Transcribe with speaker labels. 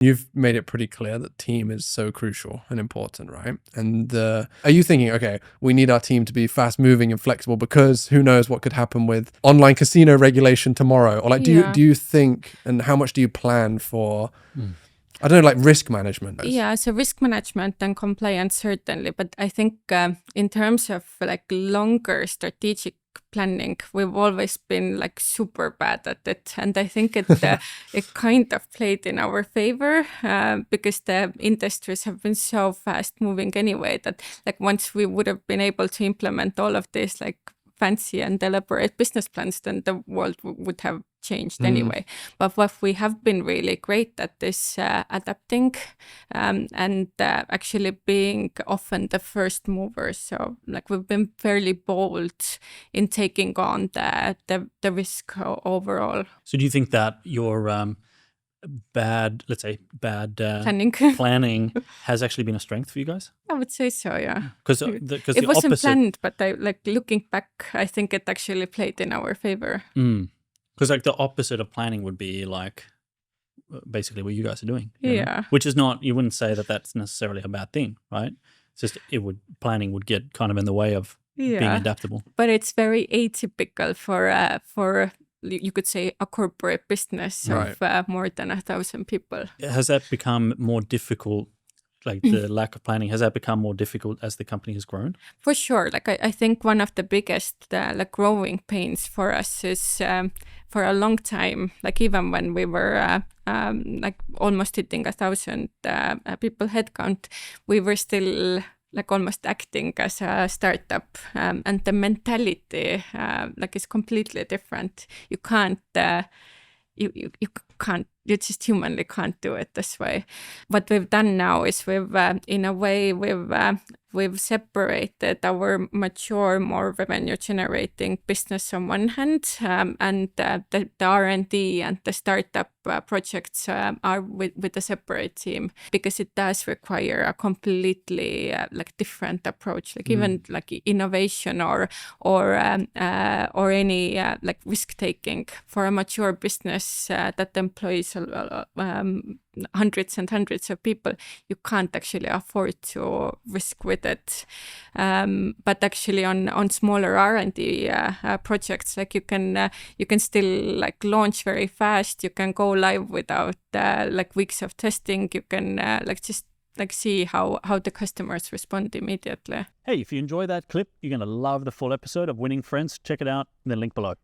Speaker 1: You've made it pretty clear that team is so crucial and important, right? And are you thinking, okay, we need our team to be fast moving and flexible because who knows what could happen with online casino regulation tomorrow? Or like, do you think, and how much do you plan for, I don't know, like risk management?
Speaker 2: Yeah, so risk management and compliance certainly, but I think in terms of like longer strategic planning, we've always been like super bad at it, and I think it kind of played in our favor because the industries have been so fast moving anyway that like once we would have been able to implement all of this like fancy and elaborate business plans, then the world would have changed anyway. But what we have been really great at is adapting and actually being often the first movers. So like we've been fairly bold in taking on the risk overall.
Speaker 3: So do you think that your bad planning has actually been a strength for you guys?
Speaker 2: I would say so, yeah.
Speaker 3: Because
Speaker 2: it wasn't planned, but looking back, I think it actually played in our favor.
Speaker 3: Because like the opposite of planning would be like basically what you guys are doing.
Speaker 2: Yeah.
Speaker 3: Which is not, you wouldn't say that that's necessarily a bad thing, right? It's just planning would get kind of in the way of being adaptable.
Speaker 2: But it's very atypical for you could say a corporate business of more than 1,000 people.
Speaker 3: Has that become more difficult? Like the lack of planning, has that become more difficult as the company has grown?
Speaker 2: For sure. Like I think one of the biggest like growing pains for us is for a long time, like even when we were like almost hitting 1,000 people headcount, we were still like almost acting as a startup, and the mentality like is completely different. You can't you just humanly can't do it this way. What we've done now is we've separated our mature, more revenue generating business on one hand, and the R&D and the startup projects are with a separate team, because it does require a completely like different approach, like even like innovation or any like risk taking for a mature business that employs hundreds and hundreds of people. You can't actually afford to risk with it, but actually on smaller R&D projects, like you can still like launch very fast. You can go live without like weeks of testing. You can like just like see how the customers respond immediately.
Speaker 3: Hey, if you enjoy that clip, you're gonna love the full episode of Winning Friends. Check it out in the link below.